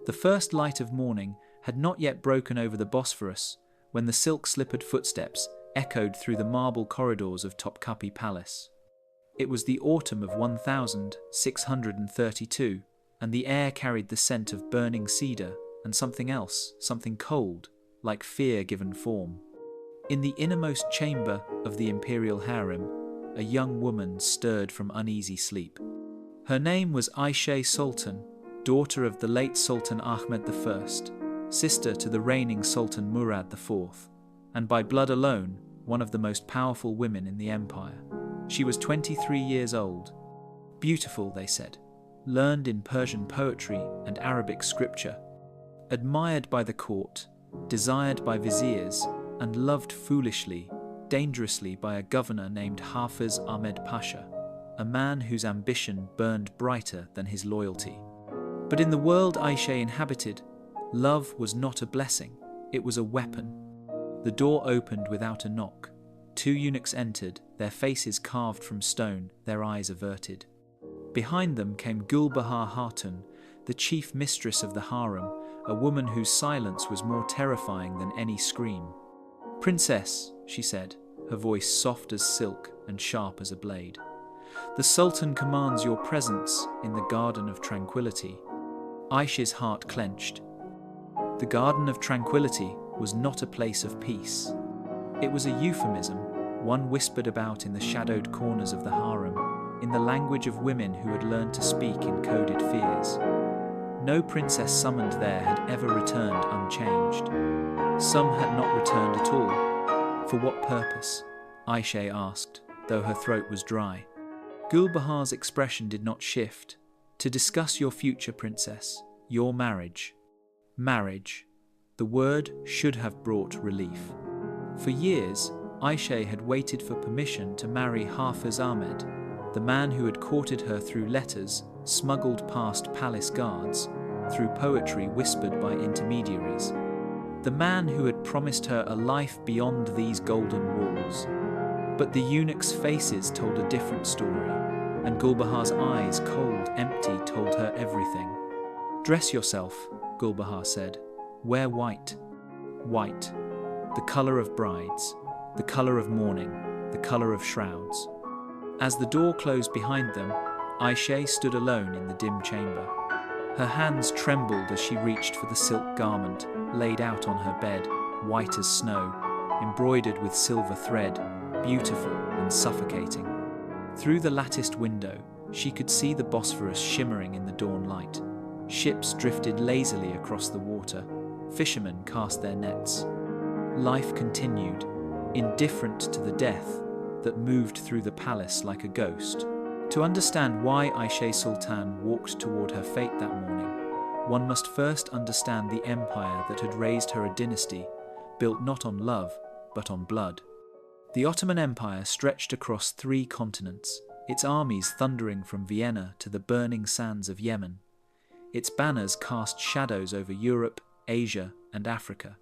The first light of morning had not yet broken over the Bosphorus when the silk-slippered footsteps echoed through the marble corridors of Topkapi Palace. It was the autumn of 1632, and the air carried the scent of burning cedar and something else, something cold, like fear given form. In the innermost chamber of the imperial harem, a young woman stirred from uneasy sleep. Her name was Ayşe Sultan, daughter of the late Sultan Ahmed I, sister to the reigning Sultan Murad IV, and by blood alone, one of the most powerful women in the empire. She was 23 years old. Beautiful, they said, learned in Persian poetry and Arabic scripture, admired by the court, desired by viziers, and loved foolishly, dangerously by a governor named Hafiz Ahmed Pasha, a man whose ambition burned brighter than his loyalty. But in the world Ayşe inhabited, love was not a blessing, it was a weapon. The door opened without a knock. 2 eunuchs entered, their faces carved from stone, their eyes averted. Behind them came Gulbahar Hatun, the chief mistress of the harem, a woman whose silence was more terrifying than any scream. "Princess," she said, her voice soft as silk and sharp as a blade, "the Sultan commands your presence in the Garden of Tranquility." Ayşe's heart clenched. The Garden of Tranquility was not a place of peace. It was a euphemism, one whispered about in the shadowed corners of the harem, in the language of women who had learned to speak in coded fears. No princess summoned there had ever returned unchanged. Some had not returned at all. For what purpose? Ayşe asked, though her throat was dry. Gulbahar's expression did not shift. "To discuss your future, princess, your marriage." Marriage. The word should have brought relief. For years, Ayşe had waited for permission to marry Hafiz Ahmed, the man who had courted her through letters smuggled past palace guards, through poetry whispered by intermediaries. The man who had promised her a life beyond these golden walls. But the eunuchs' faces told a different story, and Gulbahar's eyes, cold, empty, told her everything. "Dress yourself," Gulbahar said. "Wear white." White. The colour of brides, the colour of mourning, the colour of shrouds. As the door closed behind them, Ayşe stood alone in the dim chamber. Her hands trembled as she reached for the silk garment laid out on her bed, white as snow, embroidered with silver thread, beautiful and suffocating. Through the latticed window, she could see the Bosphorus shimmering in the dawn light. Ships drifted lazily across the water. Fishermen cast their nets. Life continued, indifferent to the death that moved through the palace like a ghost. To understand why Ayşe Sultan walked toward her fate that morning, one must first understand the empire that had raised her a dynasty, built not on love, but on blood. The Ottoman Empire stretched across 3 continents, its armies thundering from Vienna to the burning sands of Yemen. Its banners cast shadows over Europe, Asia, and Africa.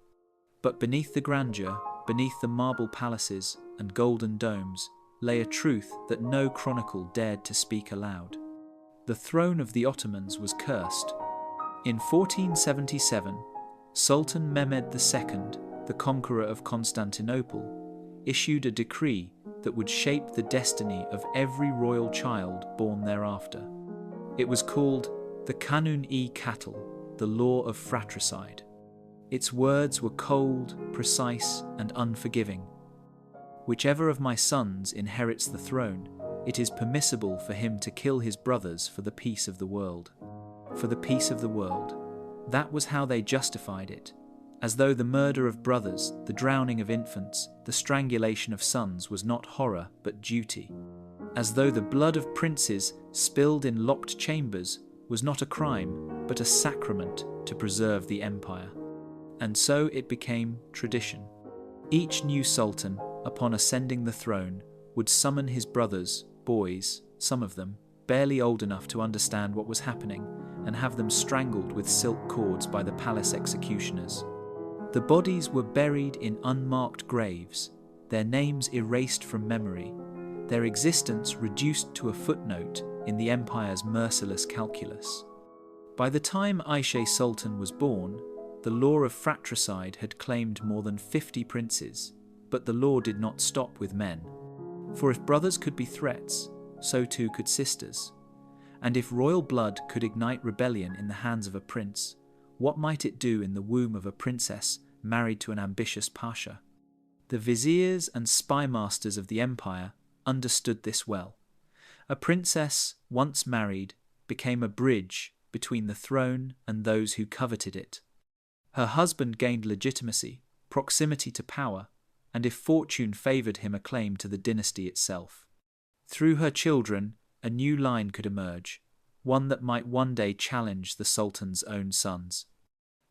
But beneath the grandeur, beneath the marble palaces and golden domes, lay a truth that no chronicle dared to speak aloud. The throne of the Ottomans was cursed. In 1477, Sultan Mehmed II, the conqueror of Constantinople, issued a decree that would shape the destiny of every royal child born thereafter. It was called the Kanun-i-Katil, the law of fratricide. Its words were cold, precise, and unforgiving. Whichever of my sons inherits the throne, it is permissible for him to kill his brothers for the peace of the world. For the peace of the world. That was how they justified it, as though the murder of brothers, the drowning of infants, the strangulation of sons was not horror but duty. As though the blood of princes spilled in locked chambers was not a crime but a sacrament to preserve the empire. And so it became tradition. Each new sultan, upon ascending the throne, would summon his brothers, boys, some of them, barely old enough to understand what was happening, and have them strangled with silk cords by the palace executioners. The bodies were buried in unmarked graves, their names erased from memory, their existence reduced to a footnote in the empire's merciless calculus. By the time Ayşe Sultan was born, the law of fratricide had claimed more than 50 princes, but the law did not stop with men. For if brothers could be threats, so too could sisters. And if royal blood could ignite rebellion in the hands of a prince, what might it do in the womb of a princess married to an ambitious pasha? The viziers and spy masters of the empire understood this well. A princess, once married, became a bridge between the throne and those who coveted it. Her husband gained legitimacy, proximity to power, and if fortune favoured him, a claim to the dynasty itself. Through her children, a new line could emerge, one that might one day challenge the Sultan's own sons.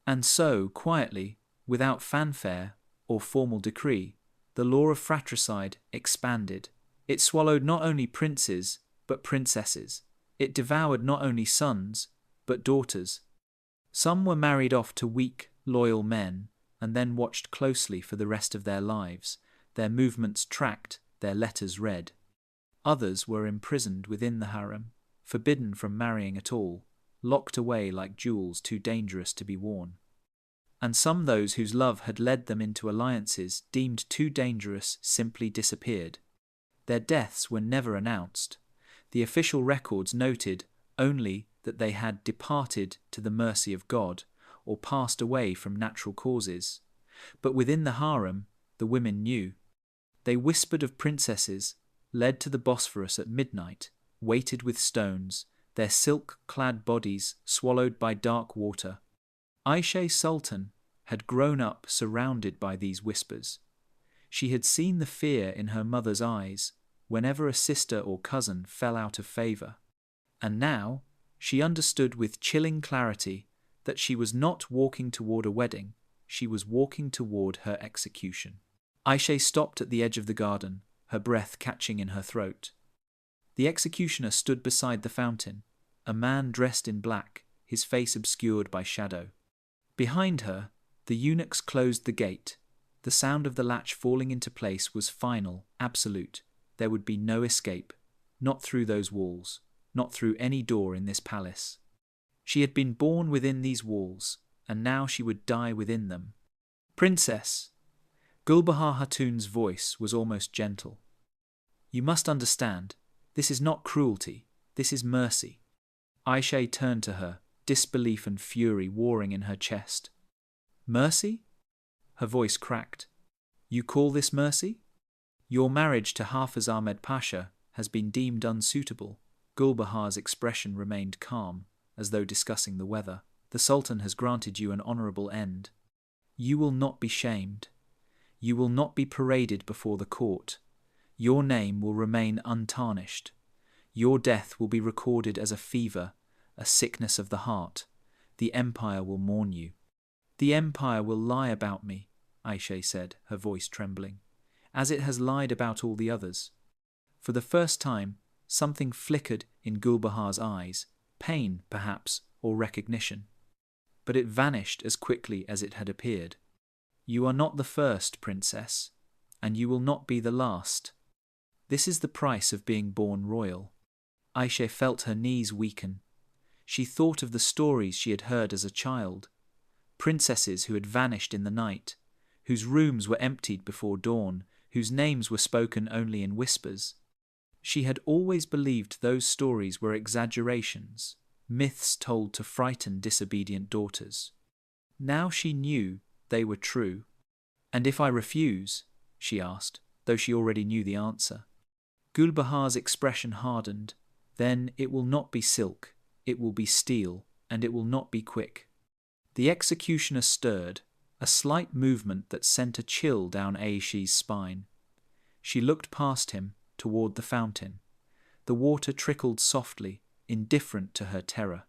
And so, quietly, without fanfare or formal decree, the law of fratricide expanded. It swallowed not only princes, but princesses. It devoured not only sons, but daughters. Some were married off to weak, loyal men, and then watched closely for the rest of their lives, their movements tracked, their letters read. Others were imprisoned within the harem, forbidden from marrying at all, locked away like jewels too dangerous to be worn. And some, those whose love had led them into alliances deemed too dangerous, simply disappeared. Their deaths were never announced. The official records noted only that they had departed to the mercy of God or passed away from natural causes. But within the harem, the women knew. They whispered of princesses, led to the Bosphorus at midnight, weighted with stones, their silk-clad bodies swallowed by dark water. Ayşe Sultan had grown up surrounded by these whispers. She had seen the fear in her mother's eyes whenever a sister or cousin fell out of favour. And now she understood with chilling clarity that she was not walking toward a wedding, she was walking toward her execution. Ayşe stopped at the edge of the garden, her breath catching in her throat. The executioner stood beside the fountain, a man dressed in black, his face obscured by shadow. Behind her, the eunuchs closed the gate. The sound of the latch falling into place was final, absolute. There would be no escape, not through those walls, not through any door in this palace. She had been born within these walls, and now she would die within them. "Princess!" Gulbahar Hatun's voice was almost gentle. "You must understand, this is not cruelty, this is mercy." Ayşe turned to her, disbelief and fury warring in her chest. "Mercy?" Her voice cracked. "You call this mercy? Your marriage to Hafiz Ahmed Pasha has been deemed unsuitable." Gulbahar's expression remained calm, as though discussing the weather. "The Sultan has granted you an honourable end. You will not be shamed. You will not be paraded before the court. Your name will remain untarnished. Your death will be recorded as a fever, a sickness of the heart. The empire will mourn you." "The empire will lie about me," Ayşe said, her voice trembling, "as it has lied about all the others." For the first time, something flickered in Gulbahar's eyes, pain, perhaps, or recognition. But it vanished as quickly as it had appeared. "You are not the first, princess, and you will not be the last. This is the price of being born royal." Ayşe felt her knees weaken. She thought of the stories she had heard as a child. Princesses who had vanished in the night, whose rooms were emptied before dawn, whose names were spoken only in whispers. She had always believed those stories were exaggerations, myths told to frighten disobedient daughters. Now she knew they were true. "And if I refuse?" she asked, though she already knew the answer. Gulbahar's expression hardened. "Then it will not be silk, it will be steel, and it will not be quick." The executioner stirred, a slight movement that sent a chill down Ayşe's spine. She looked past him, toward the fountain. The water trickled softly, indifferent to her terror.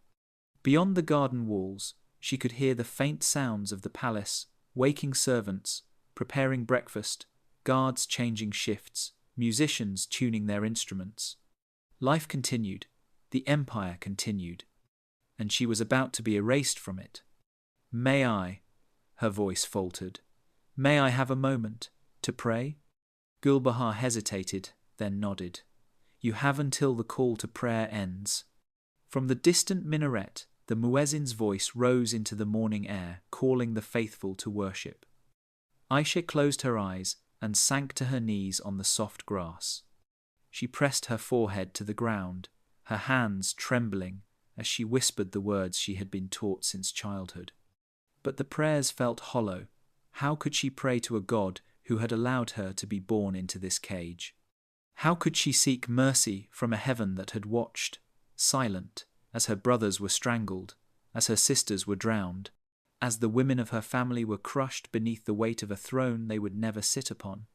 Beyond the garden walls, she could hear the faint sounds of the palace, waking servants, preparing breakfast, guards changing shifts, musicians tuning their instruments. Life continued, the empire continued, and she was about to be erased from it. "May I?" her voice faltered. "May I have a moment to pray?" Gulbahar hesitated, then nodded. "You have until the call to prayer ends." From the distant minaret, The muezzin's voice rose into the morning air, calling the faithful to worship. Aisha closed her eyes and sank to her knees on the soft grass. She pressed her forehead to the ground, her hands trembling as she whispered the words she had been taught since childhood. But the prayers felt hollow. How could she pray to a God who had allowed her to be born into this cage? How could she seek mercy from a heaven that had watched, silent, as her brothers were strangled, as her sisters were drowned, as the women of her family were crushed beneath the weight of a throne they would never sit upon?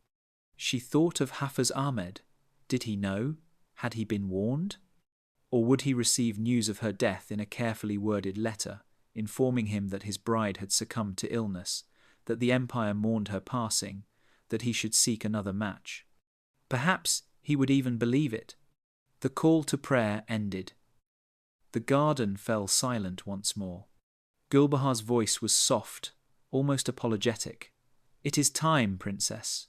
She thought of Hafiz Ahmed. Did he know? Had he been warned? Or would he receive news of her death in a carefully worded letter, informing him that his bride had succumbed to illness, that the empire mourned her passing, that he should seek another match? Perhaps he would even believe it. The call to prayer ended. The garden fell silent once more. Gulbahar's voice was soft, almost apologetic. "It is time, princess."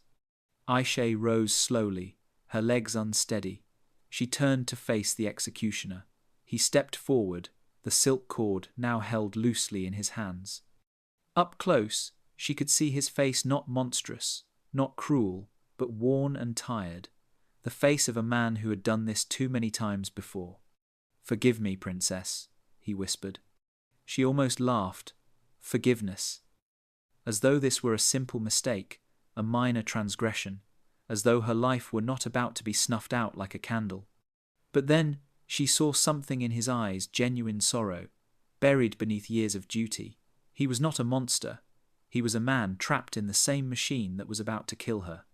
Aisha rose slowly, her legs unsteady. She turned to face the executioner. He stepped forward, the silk cord now held loosely in his hands. Up close, she could see his face not monstrous, not cruel, but worn and tired, the face of a man who had done this too many times before. "Forgive me, princess," he whispered. She almost laughed. Forgiveness. As though this were a simple mistake, a minor transgression, as though her life were not about to be snuffed out like a candle. But then she saw something in his eyes, genuine sorrow, buried beneath years of duty. He was not a monster. He was a man trapped in the same machine that was about to kill her.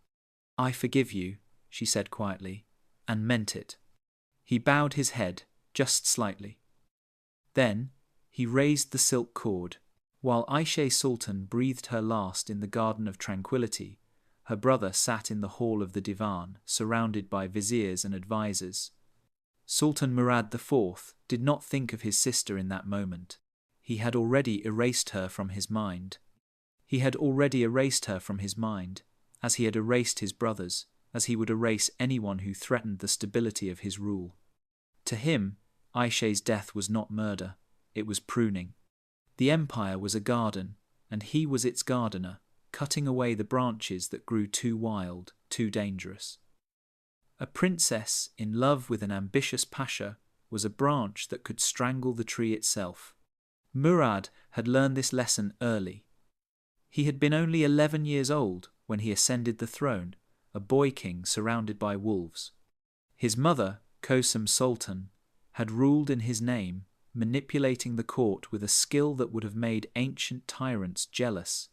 "I forgive you," she said quietly, and meant it. He bowed his head, just slightly. Then he raised the silk cord. While Aisha Sultan breathed her last in the garden of tranquility, her brother sat in the hall of the divan, surrounded by viziers and advisers. Sultan Murad IV did not think of his sister in that moment. He had already erased her from his mind. He had already erased her from his mind, as he had erased his brothers, as he would erase anyone who threatened the stability of his rule. To him, Aisha's death was not murder, it was pruning. The empire was a garden, and he was its gardener, cutting away the branches that grew too wild, too dangerous. A princess in love with an ambitious pasha was a branch that could strangle the tree itself. Murad had learned this lesson early. He had been only 11 years old when he ascended the throne, a boy king surrounded by wolves. His mother, Kosum Sultan, had ruled in his name, manipulating the court with a skill that would have made ancient tyrants jealous.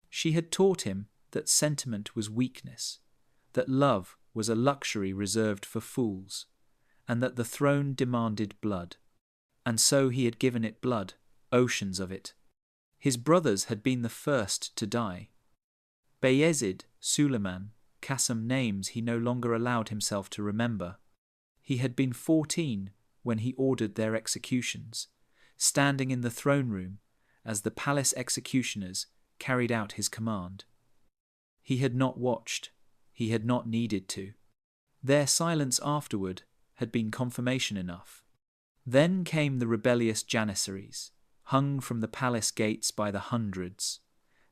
She had taught him that sentiment was weakness, that love was a luxury reserved for fools, and that the throne demanded blood. And so he had given it blood, oceans of it. His brothers had been the first to die. Bayezid, Suleiman, Qasim, names he no longer allowed himself to remember. He had been 14 when he ordered their executions, standing in the throne room as the palace executioners carried out his command. He had not watched. He had not needed to. Their silence afterward had been confirmation enough. Then came the rebellious janissaries, hung from the palace gates by the hundreds.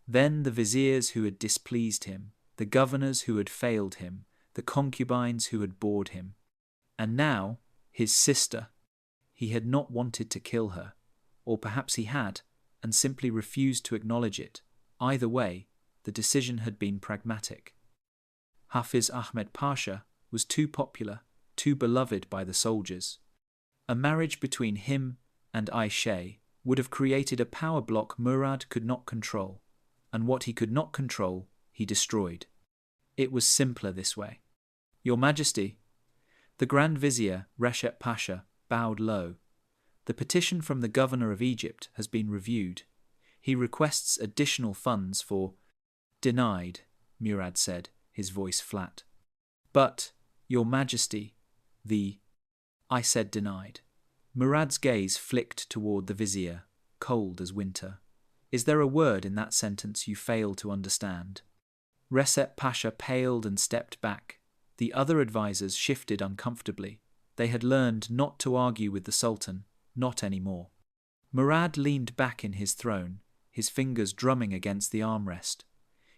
Then the viziers who had displeased him, the governors who had failed him, the concubines who had bored him. And now, his sister. He had not wanted to kill her, or perhaps he had, and simply refused to acknowledge it. Either way, the decision had been pragmatic. Hafiz Ahmed Pasha was too popular, too beloved by the soldiers. A marriage between him and Aisha would have created a power block Murad could not control, and what he could not control, he destroyed. It was simpler this way. "Your Majesty." The Grand Vizier, Recep Pasha, bowed low. "The petition from the governor of Egypt has been reviewed. He requests additional funds for—" "Denied," Murad said, his voice flat. "But, Your Majesty, I said denied." Murad's gaze flicked toward the vizier, cold as winter. "Is there a word in that sentence you fail to understand?" Recep Pasha paled and stepped back. The other advisers shifted uncomfortably. They had learned not to argue with the Sultan, not anymore. Murad leaned back in his throne, his fingers drumming against the armrest.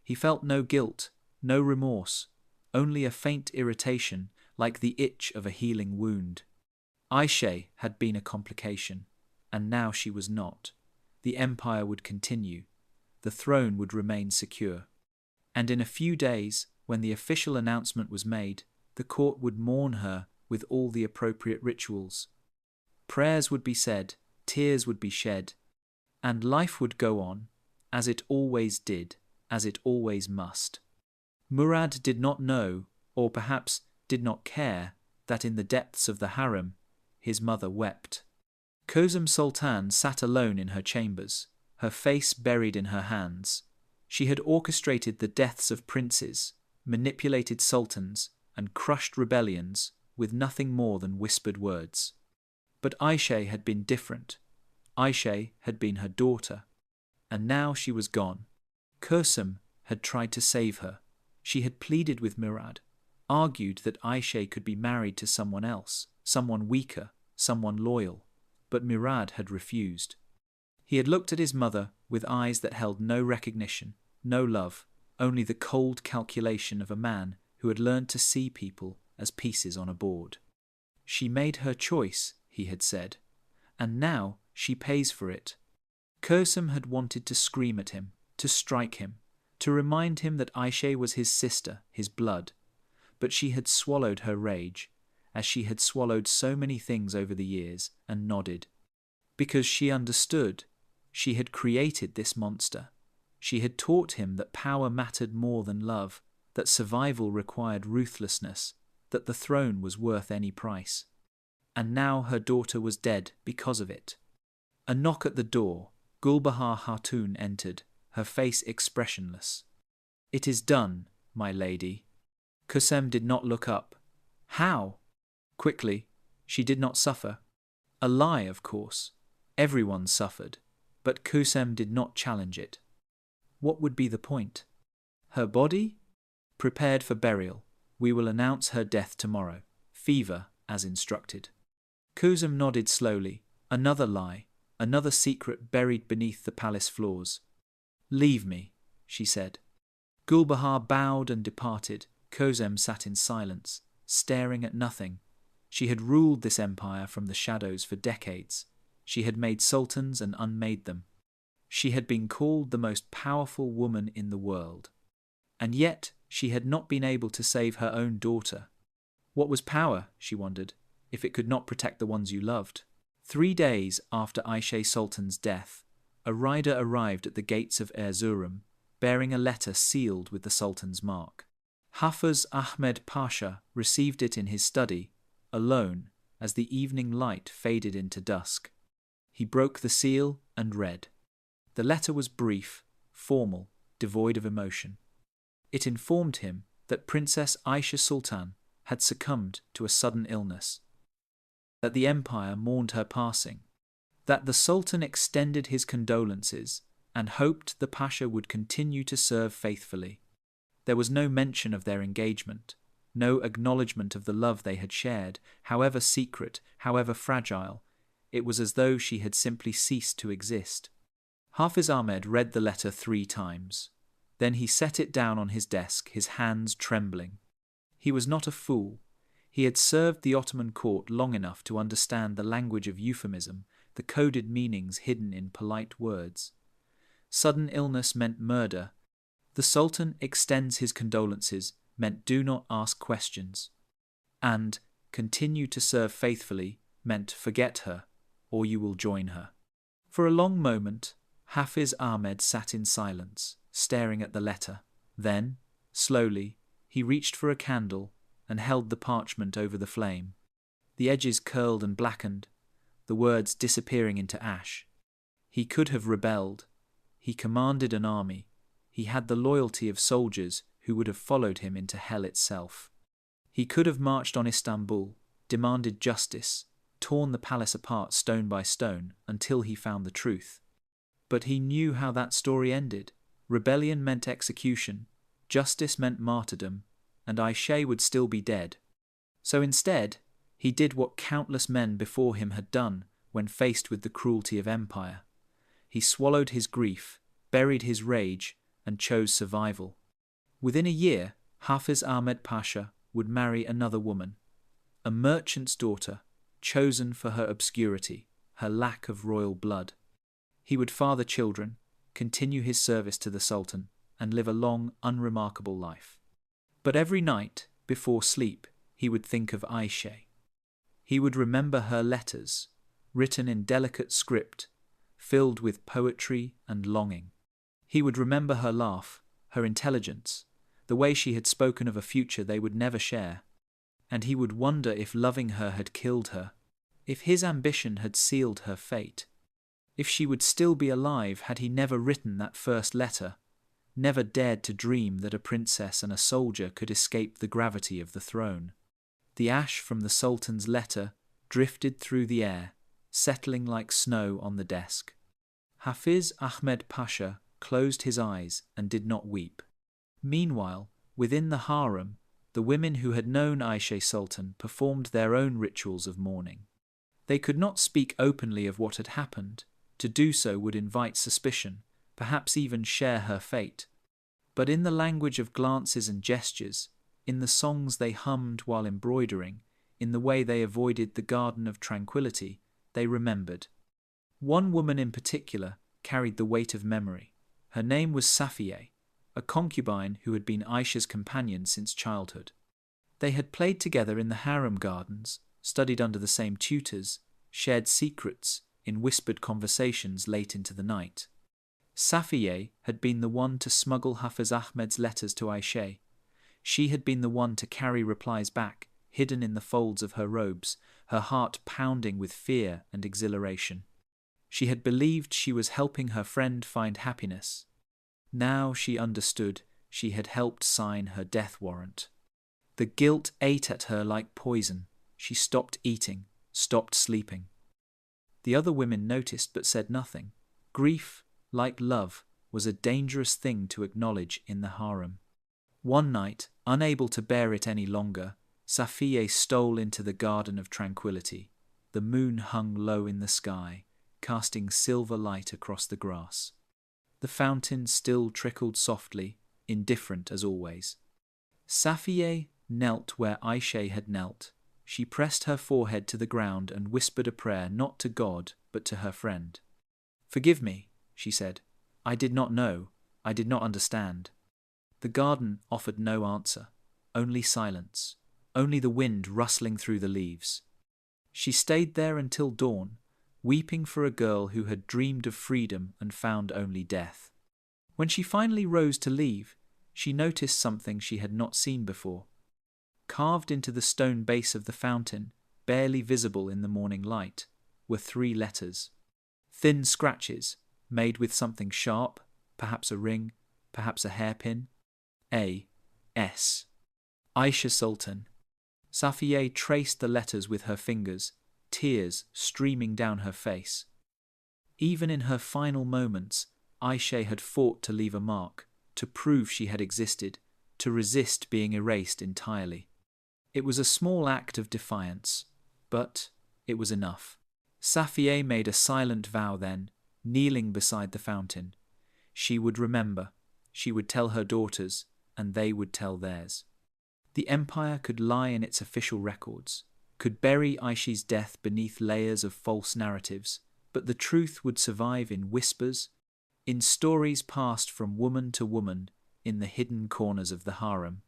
He felt no guilt, no remorse, only a faint irritation, like the itch of a healing wound. Aisha had been a complication, and now she was not. The empire would continue. The throne would remain secure. And in a few days, when the official announcement was made, the court would mourn her with all the appropriate rituals. Prayers would be said, tears would be shed, and life would go on, as it always did, as it always must. Murad did not know, or perhaps did not care, that in the depths of the harem, his mother wept. Kozum Sultan sat alone in her chambers, her face buried in her hands. She had orchestrated the deaths of princes, manipulated sultans, and crushed rebellions with nothing more than whispered words. But Aisha had been different. Aisha had been her daughter, and now she was gone. Kozum had tried to save her. She had pleaded with Murad, argued that Aisha could be married to someone else, someone weaker, someone loyal, but Murad had refused. He had looked at his mother with eyes that held no recognition, no love, only the cold calculation of a man who had learned to see people as pieces on a board. She made her choice, he had said, and now she pays for it. Kozum had wanted to scream at him, to strike him, to remind him that Aisha was his sister, his blood, but she had swallowed her rage, as she had swallowed so many things over the years, and nodded. Because she understood, she had created this monster. She had taught him that power mattered more than love, that survival required ruthlessness, that the throne was worth any price. And now her daughter was dead because of it. A knock at the door. Gulbahar Hatun entered, her face expressionless. "It is done, my lady." Kozum did not look up. "How?" Quickly. She did not suffer. A lie, of course. Everyone suffered, but Kozum did not challenge it. What would be the point? Her body? Prepared for burial. We will announce her death tomorrow. Fever, as instructed. Kozum nodded slowly. Another lie, another secret buried beneath the palace floors. "Leave me," she said. Gulbahar bowed and departed. Kozum sat in silence, staring at nothing. She had ruled this empire from the shadows for decades. She had made sultans and unmade them. She had been called the most powerful woman in the world. And yet she had not been able to save her own daughter. What was power, she wondered, if it could not protect the ones you loved? 3 days after Aisha Sultan's death, a rider arrived at the gates of Erzurum, bearing a letter sealed with the Sultan's mark. Hafiz Ahmed Pasha received it in his study, alone, as the evening light faded into dusk. He broke the seal and read. The letter was brief, formal, devoid of emotion. It informed him that Princess Aisha Sultan had succumbed to a sudden illness, that the empire mourned her passing, that the Sultan extended his condolences and hoped the Pasha would continue to serve faithfully. There was no mention of their engagement, no acknowledgement of the love they had shared, however secret, however fragile. It was as though she had simply ceased to exist. Hafiz Ahmed read the letter 3 times. Then he set it down on his desk, his hands trembling. He was not a fool. He had served the Ottoman court long enough to understand the language of euphemism, the coded meanings hidden in polite words. Sudden illness meant murder. The Sultan extends his condolences meant do not ask questions. And continue to serve faithfully meant forget her, or you will join her. For a long moment, Hafiz Ahmed sat in silence, staring at the letter. Then, slowly, he reached for a candle and held the parchment over the flame. The edges curled and blackened, the words disappearing into ash. He could have rebelled. He commanded an army. He had the loyalty of soldiers who would have followed him into hell itself. He could have marched on Istanbul, demanded justice, torn the palace apart stone by stone until he found the truth. But he knew how that story ended. Rebellion meant execution, justice meant martyrdom, and Aisha would still be dead. So instead, he did what countless men before him had done, when faced with the cruelty of empire. He swallowed his grief, buried his rage, and chose survival. Within a year, Hafiz Ahmed Pasha would marry another woman, a merchant's daughter, chosen for her obscurity, her lack of royal blood. He would father children, continue his service to the Sultan, and live a long, unremarkable life. But every night, before sleep, he would think of Aisha. He would remember her letters, written in delicate script, filled with poetry and longing. He would remember her laugh, her intelligence, the way she had spoken of a future they would never share. And he would wonder if loving her had killed her, if his ambition had sealed her fate, if she would still be alive had he never written that first letter, never dared to dream that a princess and a soldier could escape the gravity of the throne. The ash from the Sultan's letter drifted through the air, settling like snow on the desk. Hafiz Ahmed Pasha closed his eyes and did not weep. Meanwhile, within the harem, the women who had known Aisha Sultan performed their own rituals of mourning. They could not speak openly of what had happened. To do so would invite suspicion, perhaps even share her fate. But in the language of glances and gestures, in the songs they hummed while embroidering, in the way they avoided the garden of tranquility, they remembered. One woman in particular carried the weight of memory. Her name was Safiye, a concubine who had been Aisha's companion since childhood. They had played together in the harem gardens, studied under the same tutors, shared secrets in whispered conversations late into the night. Safiye had been the one to smuggle Hafiz Ahmed's letters to Aisha. She had been the one to carry replies back, hidden in the folds of her robes, her heart pounding with fear and exhilaration. She had believed she was helping her friend find happiness. Now she understood she had helped sign her death warrant. The guilt ate at her like poison. She stopped eating, stopped sleeping. The other women noticed but said nothing. Grief, like love, was a dangerous thing to acknowledge in the harem. One night, unable to bear it any longer, Safiye stole into the garden of tranquility. The moon hung low in the sky, casting silver light across the grass. The fountain still trickled softly, indifferent as always. Safiye knelt where Aisha had knelt. She pressed her forehead to the ground and whispered a prayer not to God, but to her friend. "Forgive me," she said. "I did not know. I did not understand." The garden offered no answer, only silence, only the wind rustling through the leaves. She stayed there until dawn, weeping for a girl who had dreamed of freedom and found only death. When she finally rose to leave, she noticed something she had not seen before. Carved into the stone base of the fountain, barely visible in the morning light, were 3 letters. Thin scratches, made with something sharp, perhaps a ring, perhaps a hairpin. A. S. Aisha Sultan. Safiye traced the letters with her fingers, tears streaming down her face. Even in her final moments, Aisha had fought to leave a mark, to prove she had existed, to resist being erased entirely. It was a small act of defiance, but it was enough. Safiye made a silent vow then, kneeling beside the fountain. She would remember, she would tell her daughters, and they would tell theirs. The empire could lie in its official records, could bury Aisha's death beneath layers of false narratives, but the truth would survive in whispers, in stories passed from woman to woman in the hidden corners of the harem.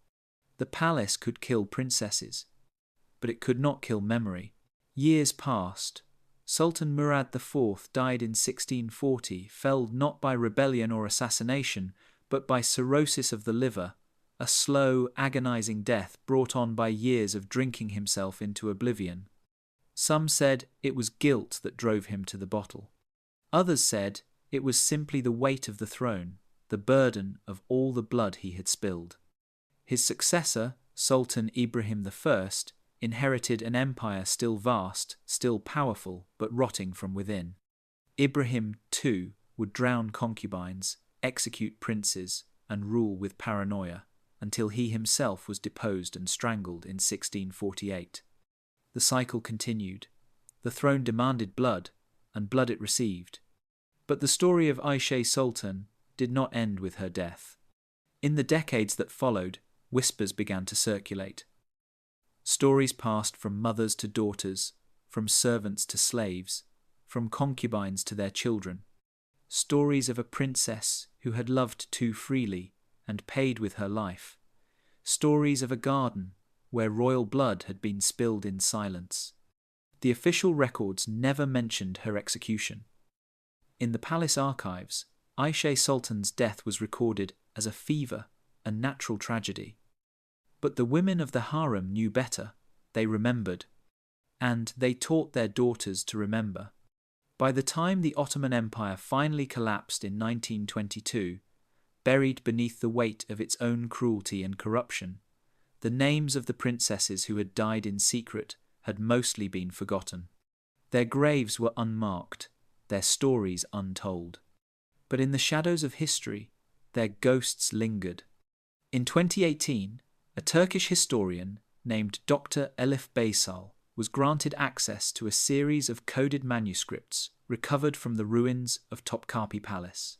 The palace could kill princesses, but it could not kill memory. Years passed. Sultan Murad IV died in 1640, felled not by rebellion or assassination, but by cirrhosis of the liver, a slow, agonizing death brought on by years of drinking himself into oblivion. Some said it was guilt that drove him to the bottle. Others said it was simply the weight of the throne, the burden of all the blood he had spilled. His successor, Sultan Ibrahim I, inherited an empire still vast, still powerful, but rotting from within. Ibrahim, too, would drown concubines, execute princes, and rule with paranoia, until he himself was deposed and strangled in 1648. The cycle continued. The throne demanded blood, and blood it received. But the story of Ayşe Sultan did not end with her death. In the decades that followed, whispers began to circulate. Stories passed from mothers to daughters, from servants to slaves, from concubines to their children. Stories of a princess who had loved too freely and paid with her life. Stories of a garden where royal blood had been spilled in silence. The official records never mentioned her execution. In the palace archives, Ayşe Sultan's death was recorded as a fever, a natural tragedy. But the women of the harem knew better. They remembered. And they taught their daughters to remember. By the time the Ottoman Empire finally collapsed in 1922, buried beneath the weight of its own cruelty and corruption, the names of the princesses who had died in secret had mostly been forgotten. Their graves were unmarked, their stories untold. But in the shadows of history, their ghosts lingered. In 2018, a Turkish historian named Dr. Elif Baysal was granted access to a series of coded manuscripts recovered from the ruins of Topkapi Palace.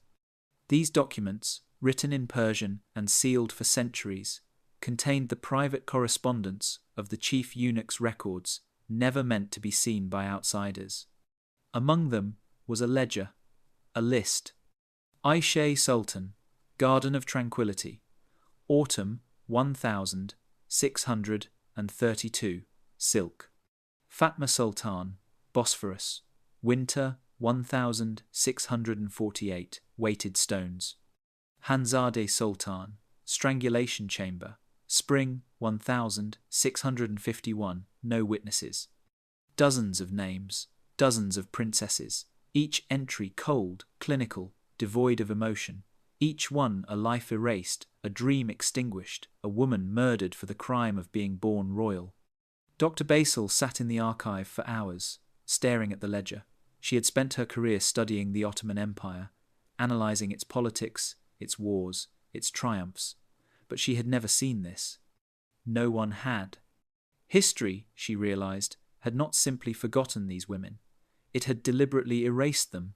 These documents, written in Persian and sealed for centuries, contained the private correspondence of the chief eunuch's records, never meant to be seen by outsiders. Among them was a ledger, a list. Ayşe Sultan, Garden of Tranquility, Autumn 1632, silk. Fatma Sultan, Bosphorus, Winter 1648, weighted stones. Hanzade Sultan, Strangulation Chamber, Spring 1651, no witnesses. Dozens of names, dozens of princesses, each entry cold, clinical, devoid of emotion, each one a life erased, a dream extinguished, a woman murdered for the crime of being born royal. Dr. Baysal sat in the archive for hours, staring at the ledger. She had spent her career studying the Ottoman Empire, analysing its politics, its wars, its triumphs, but she had never seen this. No one had. History, she realised, had not simply forgotten these women. It had deliberately erased them.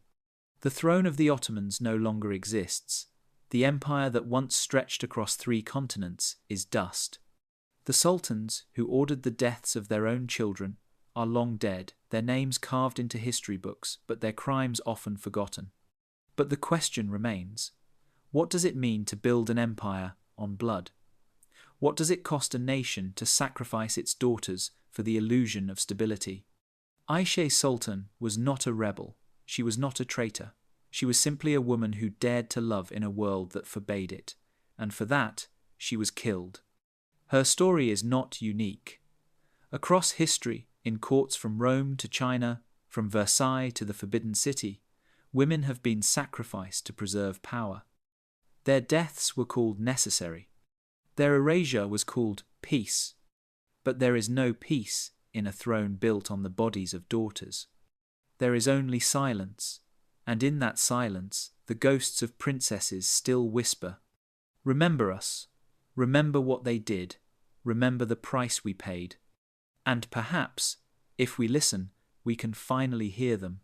The throne of the Ottomans no longer exists. The empire that once stretched across 3 continents is dust. The sultans who ordered the deaths of their own children are long dead, their names carved into history books, but their crimes often forgotten. But the question remains, what does it mean to build an empire on blood? What does it cost a nation to sacrifice its daughters for the illusion of stability? Ayşe Sultan was not a rebel. She was not a traitor. She was simply a woman who dared to love in a world that forbade it, and for that, she was killed. Her story is not unique. Across history, in courts from Rome to China, from Versailles to the Forbidden City, women have been sacrificed to preserve power. Their deaths were called necessary. Their erasure was called peace. But there is no peace in a throne built on the bodies of daughters. There is only silence, and in that silence the ghosts of princesses still whisper, "Remember us, remember what they did, remember the price we paid." And perhaps, if we listen, we can finally hear them.